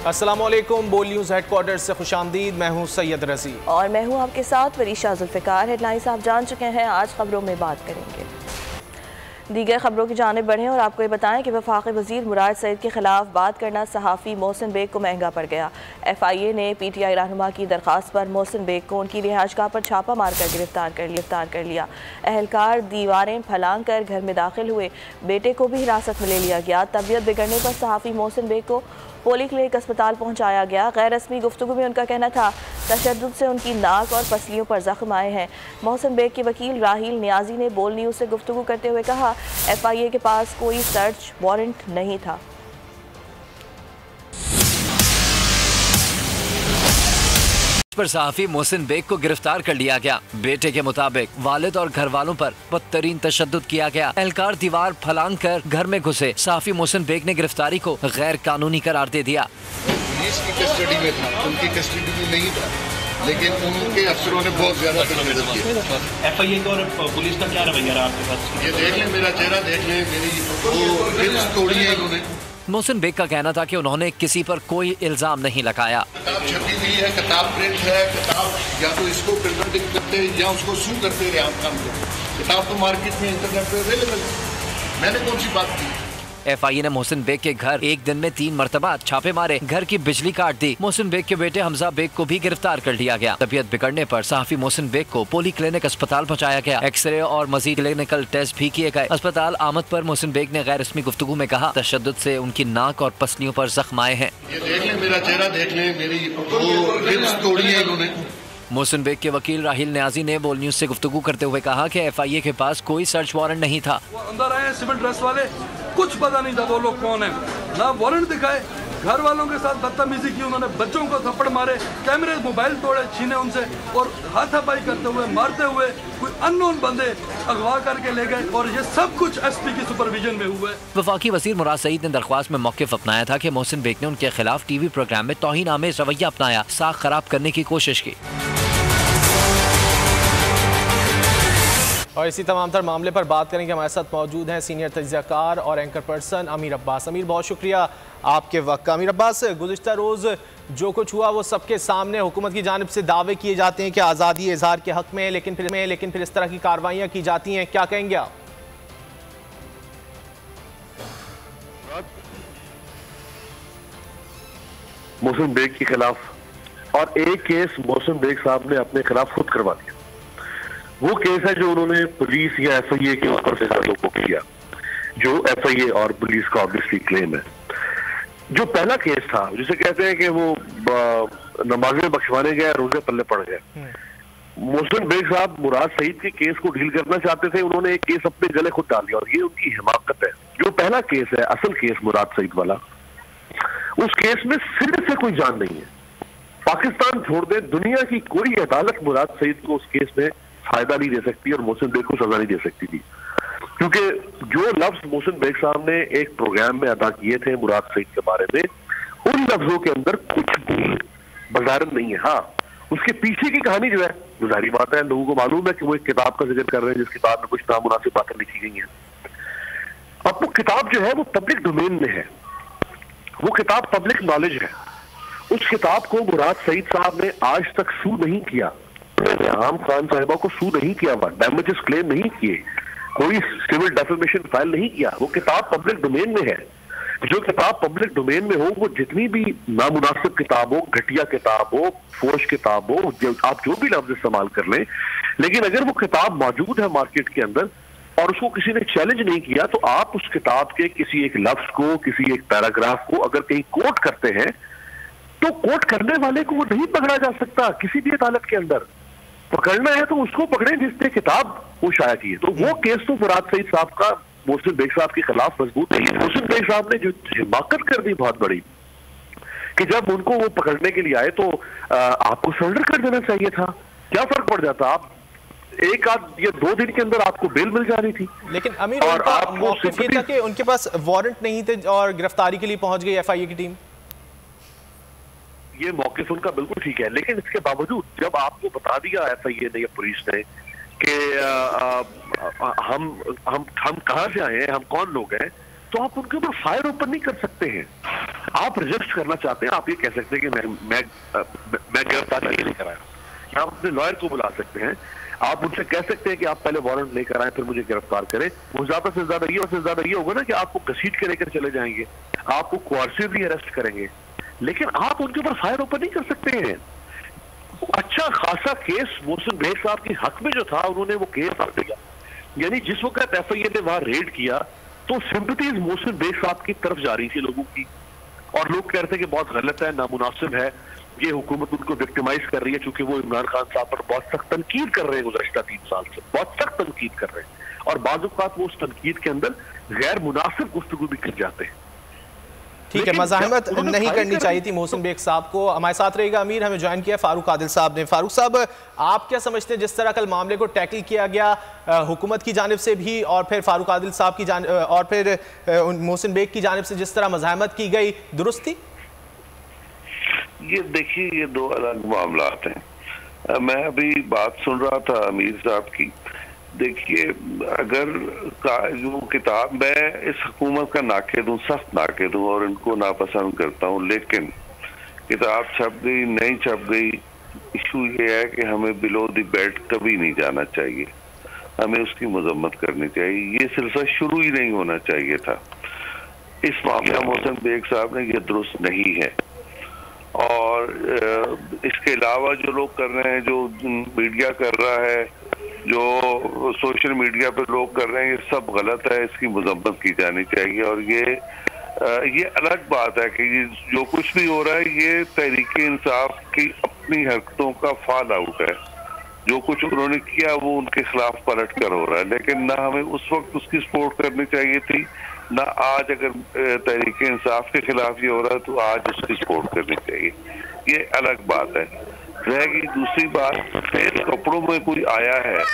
अस्सलामुअलैकुम, बोल news headquarter से खुशामदीद। मैं हूँ सैयद रजी और मैं हूँ आपके साथ वरीशा जुल्फ़िकार। हेडलाइंस आप जान चुके हैं, आज खबरों में बात करेंगे। दीगर खबरों की जानिब बढ़ें और आपको ये बताएं कि वफाकी वज़ीर मुराद सईद के खिलाफ बात करना सहाफ़ी मोहसिन बेग को महंगा पड़ गया। FIA ने PTI रहनुमा की दरख्वास्त पर मोहसिन बेग को उनकी रिहाइशगाह पर छापा मारकर गिरफ्तार कर लिया। अहलकार दीवारें फलांग कर घर में दाखिल हुए। बेटे को भी हिरासत में ले लिया गया। तबीयत बिगड़ने पर सहाफ़ी मोहसिन बेग को पॉलीक्लिनिक अस्पताल पहुंचाया गया। गैर रस्मी गुफ्तगू में उनका कहना था तशद्दुद से उनकी नाक और पसलियों पर जख्म आए हैं। मोहसिन बेग के वकील राहील नियाजी ने बोल न्यूज़ से गुफ्तगू करते हुए कहा, FIA के पास कोई सर्च वारंट नहीं था। पर सहाफी मोहसिन बेग को गिरफ्तार कर लिया गया। बेटे के मुताबिक वालिद और घर वालों पर बदतरीन तशद्दुद किया गया। एहलकार दीवार फलांग कर घर में घुसे। सहाफी मोहसिन बेग ने गिरफ्तारी को गैर कानूनी करार दे दिया। पुलिस की कस्टडी में था, उनकी कस्टडी में नहीं था, लेकिन उनके अफसरों ने बहुत ज्यादा तशद्दुद किया। FIA का और पुलिस का क्या रवैया रहा आपके पास? ये देख लें, मेरा चेहरा देख लें, मेरी वो रिब्स तोड़ी है इन्होंने। मोहसिन बेग का कहना था कि उन्होंने किसी पर कोई इल्जाम नहीं लगाया। किताब छपी हुई है, किताब प्रिंट है, किताब या तो इसको प्रिंट करते या उसको सू करते रहे हम काम को। किताब तो मार्केट में इंटरनेट पे अवेलेबल है, मैंने कौन सी बात की? FIA ने मोहसिन बेग के घर एक दिन में 3 मरतबा छापे मारे, घर की बिजली काट दी। मोहसिन बेग के बेटे हमजा बेग को भी गिरफ्तार कर लिया गया। तबीयत बिगड़ने पर सहाफी मोहसिन बेग को पोली क्लिनिक अस्पताल पहुंचाया गया। एक्सरे और मजीद क्लिनिकल टेस्ट भी किए गए। अस्पताल आमद पर मोहसिन बेग ने गैर रस्मी गुफ्तगू में कहा, तशद्दुद से उनकी नाक और पसलियों पर जख्म आए हैं। ये देख लें, मेरा चेहरा देख लें, मेरी वो रिब्स तोड़ी है इन्होंने। मोहसिन बेग के वकील राहील नियाजी ने बोल न्यूज से गुफ्तगू करते हुए कहा कि FIA के पास कोई सर्च वारंट नहीं था। वो अंदर आए सिविल ड्रेस वाले, कुछ पता नहीं था वो लोग कौन है, ना वारंट दिखाए, घर वालों के साथ बदतमीजी की, उन्होंने बच्चों को थप्पड़ मारे, कैमरे मोबाइल तोड़े, छीने उनसे और हाथापाई करते हुए, मारते हुए कोई अननोन बंदे अगवा करके ले गए और ये सब कुछ SP की सुपरविजन में हुआ है। वफाकी वज़ीर मुराद सईद ने दरख्वास्त में मौक़िफ़ अपनाया था कि मोहसिन बेग ने उनके खिलाफ TV प्रोग्राम में तौहीन आमेज़ रवैया अपनाया, साख खराब करने की कोशिश की। और इसी तमाम तर मामले पर बात करेंगे। हमारे साथ मौजूद हैं सीनियर तज्ज़ियाकार और एंकर पर्सन अमीर अब्बास। अमीर, बहुत शुक्रिया आपके वक्त का। अमीर अब्बास, गुज़िश्ता रोज़ जो कुछ हुआ वो सबके सामने हुकूमत की जानिब से दावे किए जाते हैं कि आज़ादी इज़हार के हक़ में, लेकिन फिर इस तरह की कार्रवाइयाँ की जाती हैं, क्या कहेंगे आप? मोहसिन बेग के खिलाफ और एक केस मोहसिन बेग साहब ने अपने खिलाफ खुद करवा दिया। वो केस है जो उन्होंने पुलिस या FIA के ऊपर से लोगों को किया, जो FIA और पुलिस का ऑब्वियसली क्लेम है। जो पहला केस था जिसे कहते हैं कि वो नमाजें बख्शवाने गए, रोजे पल्ले पड़ गए। मोहसिन बेग साहब मुराद सईद के केस को डील करना चाहते थे, उन्होंने एक केस अपने गले खुद डाल दिया और ये उनकी हिमाकत है। जो पहला केस है, असल केस मुराद सईद वाला, उस केस में सिरे से कोई जान नहीं है। पाकिस्तान छोड़ दे, दुनिया की कोई अदालत मुराद सईद को उस केस में फायदा नहीं दे सकती और मोहसिन बेग को सजा नहीं दे सकती थी, क्योंकि जो लफ्ज मोहसिन बेग साहब ने एक प्रोग्राम में अदा किए थे मुराद सईद के बारे में, उन लफ्जों के अंदर कुछ भी बजारत नहीं है। हाँ, उसके पीछे की कहानी जो है, गुजारी बात है, लोगों को मालूम है कि वो एक किताब का जिक्र कर रहे हैं जिस किताब में कुछ नामुनासिब बातें लिखी गई हैं। अब वो किताब जो है वो पब्लिक डोमेन में है, वो किताब पब्लिक नॉलेज है। उस किताब को मुराद सईद साहब ने आज तक सू नहीं किया, आम खान साहिबा को सू नहीं किया, डैमेजेस क्लेम नहीं किए, कोई सिविल डेफेमेशन फाइल नहीं किया। वो किताब पब्लिक डोमेन में है। जो किताब पब्लिक डोमेन में हो, वो जितनी भी नामुनासिब किताब हो, घटिया किताब हो, फोश किताब हो, आप जो भी लफ्ज इस्तेमाल कर लें, लेकिन अगर वो किताब मौजूद है मार्केट के अंदर और उसको किसी ने चैलेंज नहीं किया, तो आप उस किताब के किसी एक लफ्ज को, किसी एक पैराग्राफ को अगर कहीं कोट करते हैं, तो कोट करने वाले को वो नहीं पकड़ा जा सकता किसी भी अदालत के अंदर। पकड़ना है तो उसको पकड़े जिसने किताब वो शाया की है। तो वो केस तो मुराद सईद साहब का मोहसिन बेग साहब के खिलाफ मजबूत नहीं है। मोहसिन बेग साहब ने जो हिमाकत कर दी बहुत बड़ी, कि जब उनको वो पकड़ने के लिए आए तो आपको सरेंडर कर देना चाहिए था, क्या फर्क पड़ जाता? आप एक आध या 2 दिन के अंदर आपको बेल मिल जा रही थी। लेकिन अमीर, और आपको ये था कि उनके पास वारंट नहीं थे और गिरफ्तारी के लिए पहुंच गई FIA की टीम। ये मौक़िफ़ उनका बिल्कुल ठीक है, लेकिन इसके बावजूद जब आपको बता दिया FIA ने या पुलिस ने कि हम कहाँ से आए हैं, हम कौन लोग हैं, तो आप उनके ऊपर फायर ओपन नहीं कर सकते हैं। आप रजिस्ट करना चाहते हैं, आप ये कह सकते हैं कि मैं गिरफ्तार नहीं कराया। आप अपने लॉयर को बुला सकते हैं, आप उनसे कह सकते हैं कि आप पहले वारंट लेकर आए फिर मुझे गिरफ्तार करें। वो ज्यादा से ज्यादा ये होगा ना कि आपको घसीट के लेकर चले जाएंगे, आपको कोर्सिवली अरेस्ट करेंगे, लेकिन आप उनके ऊपर फायर ओपन नहीं कर सकते हैं। अच्छा खासा केस मोहसिन बेग साहब के हक में जो था, उन्होंने वो केस डाल दिया। यानी जिस वक्त FIA ने वहां रेड किया तो सिंपैथीज मोहसिन बेग साहब की तरफ जा रही थी लोगों की, और लोग कह रहे थे कि बहुत गलत है, नामुनासिब है, ये हुकूमत उनको विक्टिमाइज कर रही है, क्योंकि वो इमरान खान साहब पर बहुत सख्त तनकीद कर रहे हैं गुज़श्ता 3 साल से, बहुत सख्त तनकीद कर रहे हैं, और बाज़ औक़ात वो उस तनकीद के अंदर गैर मुनासिब गुफ्तगू भी कर जाते हैं। ठीक है, मज़ाहमत नहीं करनी चाहिए थी मोहसिन बेग साहब को। हमारे साथ रहेगा अमीर, हमें ज्वाइन किया फारूक आदिल साहब ने। फारूक साहब, आप क्या समझते हैं जिस तरह कल मामले को टैकल किया गया हुकूमत की जानिब से भी, और फिर फारूक आदिल साहब की और फिर मोहसिन बेग की जानिब से जिस तरह मज़ाहमत की गई, दुरुस्त थी? ये देखिए, ये दो अलग मामलात हैं। मैं अभी बात सुन रहा था अमीर साहब की। देखिए, अगर जो किताब, मैं इस हुकूमत का नाक़िद हूँ, सख्त नाक़िद हूँ, और इनको नापसंद करता हूँ, लेकिन किताब छप गई नहीं छप गई, इशू ये है कि हमें बिलो द बेल्ट कभी नहीं जाना चाहिए, हमें उसकी मजम्मत करनी चाहिए। ये सिलसिला शुरू ही नहीं होना चाहिए था। इस मामला मोहसिन बेग साहब ने ये दुरुस्त नहीं है, और इसके अलावा जो लोग कर रहे हैं, जो मीडिया कर रहा है, जो सोशल मीडिया पे लोग कर रहे हैं, ये सब गलत है, इसकी मजम्मत की जानी चाहिए। और ये अलग बात है कि जो कुछ भी हो रहा है ये तहरीक इंसाफ की अपनी हरकतों का फॉल आउट है। जो कुछ उन्होंने किया वो उनके खिलाफ पलट कर हो रहा है, लेकिन ना हमें उस वक्त उसकी सपोर्ट करनी चाहिए थी, ना आज अगर तहरीक इंसाफ के खिलाफ ये हो रहा है तो आज उसकी सपोर्ट करनी चाहिए। ये अलग बात है। रहेगी दूसरी बात, सफेद कपड़ों में कोई आया है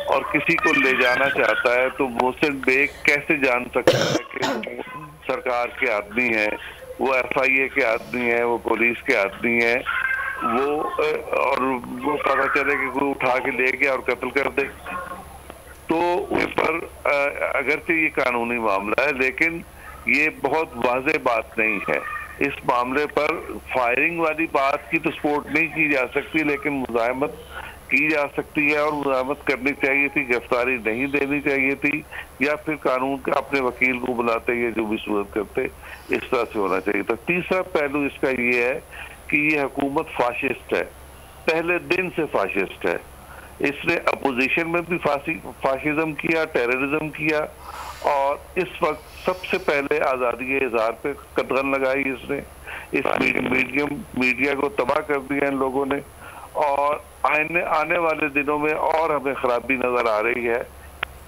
और किसी को ले जाना चाहता है, तो मोहसिन बेग कैसे जान सकता है कि वो सरकार के आदमी है, वो FIA के आदमी है, वो पुलिस के आदमी है, वो पता चले कि कोई उठा के ले गया और कत्ल कर दे। तो उस पर अगरचे ये कानूनी मामला है, लेकिन ये बहुत वाज़ेह बात नहीं है। इस मामले पर फायरिंग वाली बात की तो सपोर्ट नहीं की जा सकती, लेकिन मुज़ाहमत की जा सकती है, और मुज़ाहमत करनी चाहिए थी, गिरफ्तारी नहीं देनी चाहिए थी, या फिर कानून का अपने वकील को बुलाते, ये जो भी सूरत करते, इस तरह से होना चाहिए था। तीसरा पहलू इसका ये है कि ये हुकूमत फाशिस्ट है, पहले दिन से फाशिस्ट है। इसने अपोजिशन में भी फाशिज्म किया, टेररिज्म किया, और इस वक्त सबसे पहले आज़ादी इज़हार पे कदगन लगाई इसने। इस मीडिया को तबाह कर दिया इन लोगों ने, और आने वाले दिनों में और हमें खराबी नजर आ रही है,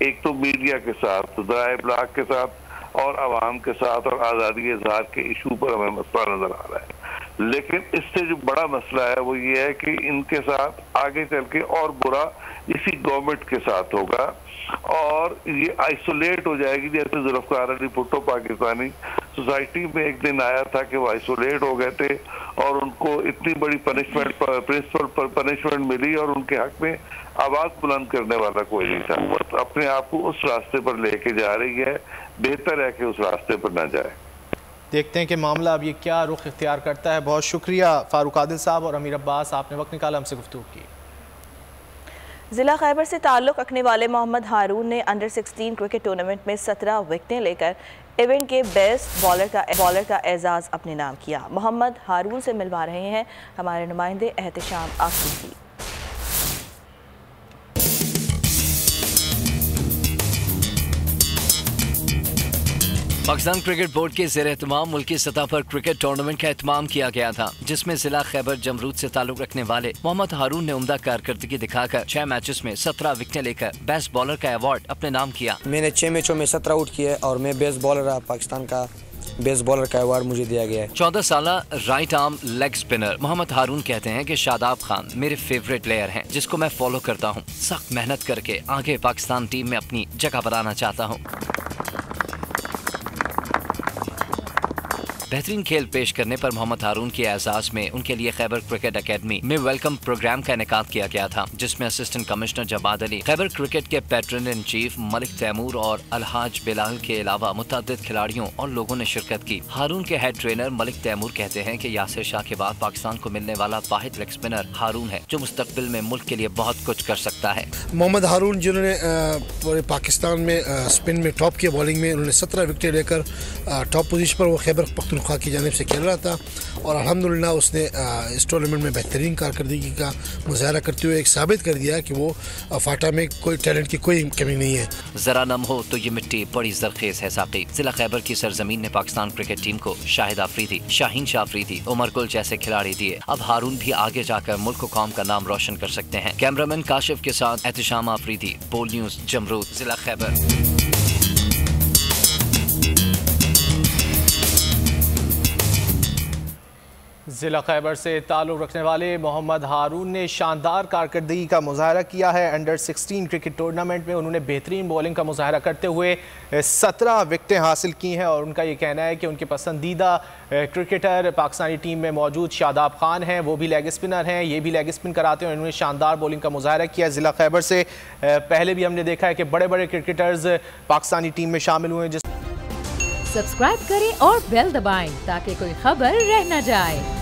एक तो मीडिया के साथ, ज़राए इब्लाग के साथ, और आवाम के साथ, और आज़ादी इज़हार के इशू पर हमें मसला नजर आ रहा है। लेकिन इससे जो बड़ा मसला है वो ये है कि इनके साथ आगे चल के और बुरा इसी गवर्नमेंट के साथ होगा, और ये आइसोलेट हो जाएगी। जैसे जुल्फ़िकार अली भुट्टो पाकिस्तानी सोसाइटी में एक दिन आया था कि वो आइसोलेट हो गए थे, और उनको इतनी बड़ी प्रिंसिपल पनिशमेंट मिली, और उनके हक में आवाज बुलंद करने वाला कोई नहीं था। वो अपने आप को उस रास्ते पर लेके जा रही है, बेहतर है कि उस रास्ते पर ना जाए। देखते हैं कि मामला अब ये क्या रुख इख्तियार करता है। बहुत शुक्रिया फारूक आदिल साहब और अमीर अब्बास, आपने वक्त निकाला हमसे गुफ्तगू की। ज़िला खैबर से ताल्लुक़ रखने वाले मोहम्मद हारून ने अंडर 16 क्रिकेट टूर्नामेंट में 17 विकेटें लेकर इवेंट के बेस्ट बॉलर का एजाज़ अपने नाम किया। मोहम्मद हारून से मिलवा रहे हैं हमारे नुमाइंदे एहतिशाम आसिफी। पाकिस्तान क्रिकेट बोर्ड के ज़ेर एहतमाम मुल्की सतह पर क्रिकेट टूर्नामेंट का एहतमाम किया गया था, जिसमें जिला खैबर जमरूद से ताल्लुक रखने वाले मोहम्मद हारून ने उम्दा कारकर्दगी दिखाकर 6 मैचेस में 17 विकेटें लेकर बेस्ट बॉलर का अवार्ड अपने नाम किया। मैंने 6 मैचों में 17 आउट किए और मैं बेस्ट बॉलर रहा। पाकिस्तान का बेस्ट बॉलर का अवार्ड मुझे दिया गया है। 14 साला right arm leg spinner Mohammad Haroon कहते हैं कि शादाब खान मेरे फेवरेट प्लेयर हैं, जिसको मैं फॉलो करता हूँ। सख्त मेहनत करके आगे पाकिस्तान टीम में अपनी जगह बनाना चाहता हूँ। बेहतरीन खेल पेश करने पर मोहम्मद हारून के एजाज में उनके लिए खैबर क्रिकेट अकेडमी में वेलकम प्रोग्राम का इनेकाद किया गया था, जिसमें assistant commissioner Jawad Ali, Khyber cricket के patron in chief Malik Taimur और अलहाज बिलाल के अलावा मुतअद्दिद खिलाड़ियों और लोगों ने शिरकत की। हारून के हेड ट्रेनर मलिक तैमूर कहते हैं कि यासिर शाह के बाद पाकिस्तान को मिलने वाला वाहिद लेग स्पिनर हारून है जो मुस्तकबिल में मुल्क के लिए बहुत कुछ कर सकता है। मोहम्मद हारून जिन्होंने पूरे पाकिस्तान में स्पिन में टॉप की बॉलिंग में उन्होंने 17 विकेट लेकर टॉप पोजीशन पर वो खैबर पख्तूनख्वा की जानिब से खेल रहा था और अल्हम्दुलिल्लाह उसने इस टूर्नामेंट में बेहतरीन कारकर्दगी का मुजाहरा करते हुए एक साबित कर दिया कि वो फाटा में कोई टैलेंट की कोई कमी नहीं है। जरा नम हो तो ये मिट्टी बड़ी जरखेज है साकी। जिला खैबर की सरजमीन ने पाकिस्तान क्रिकेट टीम को शाहिद आफरीदी, शाहीन शाह अफरीदी, उमर गुल जैसे खिलाड़ी दिए। अब हारून भी आगे जाकर मुल्क को कौम का नाम रोशन कर सकते हैं। कैमरामैन काशिफ के साथ एहतिशाम आफरीदी, बोल न्यूज, जमरूद, जिला खैबर। ज़िला खैबर से ताल्लुक़ रखने वाले मोहम्मद हारून ने शानदार कारकर्दगी का मुजाहरा किया है। अंडर 16 क्रिकेट टूर्नामेंट में उन्होंने बेहतरीन बॉलिंग का मुजाहरा करते हुए 17 विकेटें हासिल की हैं और उनका ये कहना है कि उनके पसंदीदा क्रिकेटर पाकिस्तानी टीम में मौजूद शादाब खान हैं, वो भी लेग स्पिनर हैं, ये भी लेग स्पिन कराते हैं। उन्होंने शानदार बॉलिंग का मुजाहरा किया। ज़िला खैबर से पहले भी हमने देखा है कि बड़े बड़े क्रिकेटर्स पाकिस्तानी टीम में शामिल हुए हैं। सब्सक्राइब करें और बेल दबाएं ताकि कोई खबर रह न जाए।